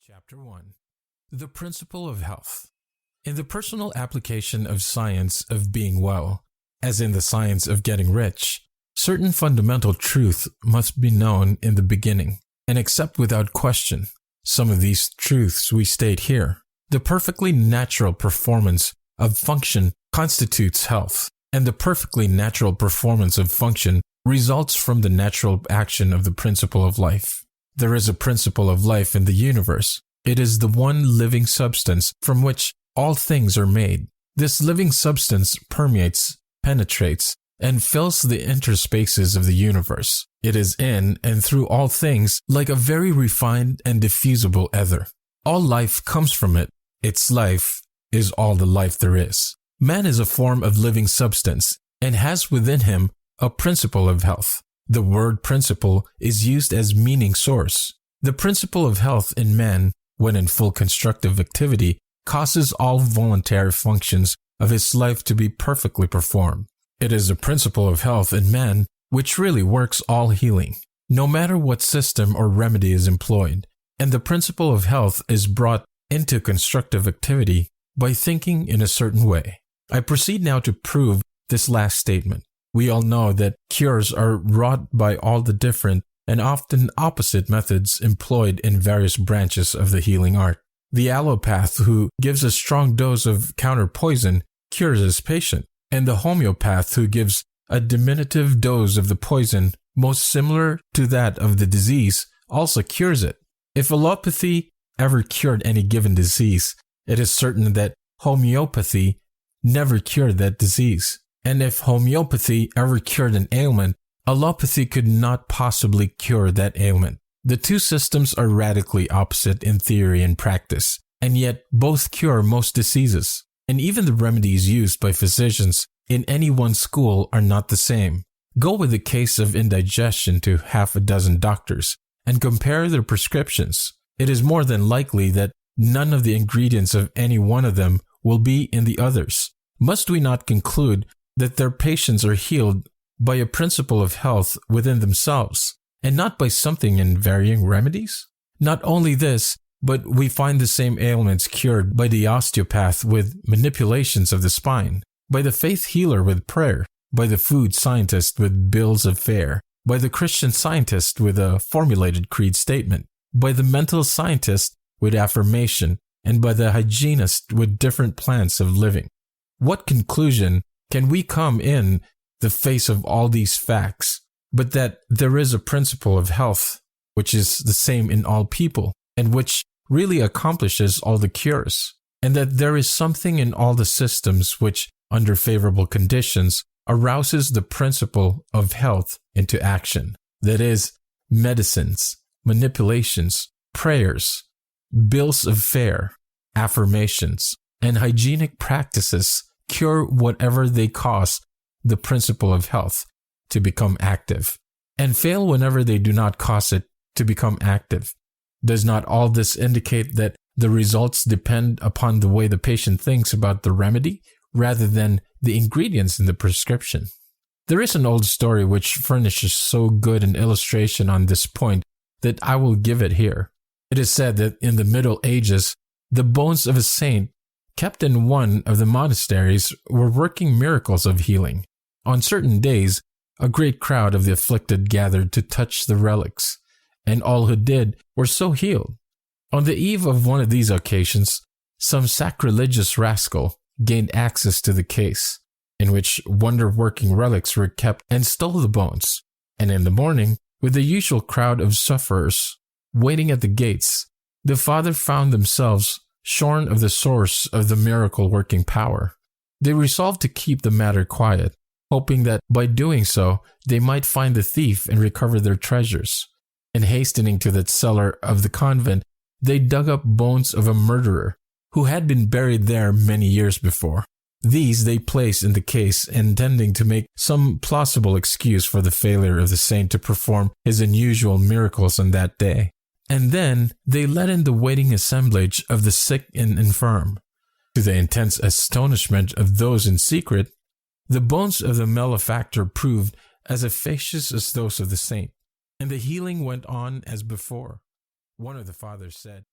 Chapter 1. The Principle of Health. In the personal application of science of being well, as in the science of getting rich, certain fundamental truths must be known in the beginning, and accept without question. Some of these truths we state here. The perfectly natural performance of function constitutes health, and the perfectly natural performance of function results from the natural action of the principle of life. There is a principle of life in the universe. It is the one living substance from which all things are made. This living substance permeates, penetrates, and fills the interspaces of the universe. It is in and through all things like a very refined and diffusible ether. All life comes from it. Its life is all the life there is. Man is a form of living substance and has within him a principle of health. The word principle is used as meaning source. The principle of health in man, when in full constructive activity, causes all voluntary functions of his life to be perfectly performed. It is the principle of health in man which really works all healing, no matter what system or remedy is employed, and the principle of health is brought into constructive activity by thinking in a certain way. I proceed now to prove this last statement. We all know that cures are wrought by all the different and often opposite methods employed in various branches of the healing art. The allopath who gives a strong dose of counter-poison cures his patient, and the homeopath who gives a diminutive dose of the poison most similar to that of the disease also cures it. If allopathy ever cured any given disease, it is certain that homeopathy never cured that disease. And if homeopathy ever cured an ailment, allopathy could not possibly cure that ailment. The two systems are radically opposite in theory and practice, and yet both cure most diseases. And even the remedies used by physicians in any one school are not the same. Go with a case of indigestion to half a dozen doctors and compare their prescriptions. It is more than likely that none of the ingredients of any one of them will be in the others. Must we not conclude that their patients are healed by a principle of health within themselves, and not by something in varying remedies? Not only this, but we find the same ailments cured by the osteopath with manipulations of the spine, by the faith healer with prayer, by the food scientist with bills of fare, by the Christian scientist with a formulated creed statement, by the mental scientist with affirmation, and by the hygienist with different plans of living. What conclusion can we come in the face of all these facts, but that there is a principle of health which is the same in all people, and which really accomplishes all the cures, and that there is something in all the systems which, under favorable conditions, arouses the principle of health into action, that is, medicines, manipulations, prayers, bills of fare, affirmations, and hygienic practices cure whatever they cause the principle of health to become active, and fail whenever they do not cause it to become active. Does not all this indicate that the results depend upon the way the patient thinks about the remedy rather than the ingredients in the prescription? There is an old story which furnishes so good an illustration on this point that I will give it here. It is said that in the Middle Ages, the bones of a saint kept in one of the monasteries were working miracles of healing. On certain days, a great crowd of the afflicted gathered to touch the relics, and all who did were so healed. On the eve of one of these occasions, some sacrilegious rascal gained access to the case, in which wonder-working relics were kept, and stole the bones. And in the morning, with the usual crowd of sufferers waiting at the gates, the father found themselves shorn of the source of the miracle-working power. They resolved to keep the matter quiet, hoping that by doing so they might find the thief and recover their treasures. And hastening to the cellar of the convent, they dug up bones of a murderer who had been buried there many years before. These they placed in the case, intending to make some plausible excuse for the failure of the saint to perform his unusual miracles on that day. And then they let in the waiting assemblage of the sick and infirm. To the intense astonishment of those in secret, the bones of the malefactor proved as efficacious as those of the saint, and the healing went on as before. One of the fathers said,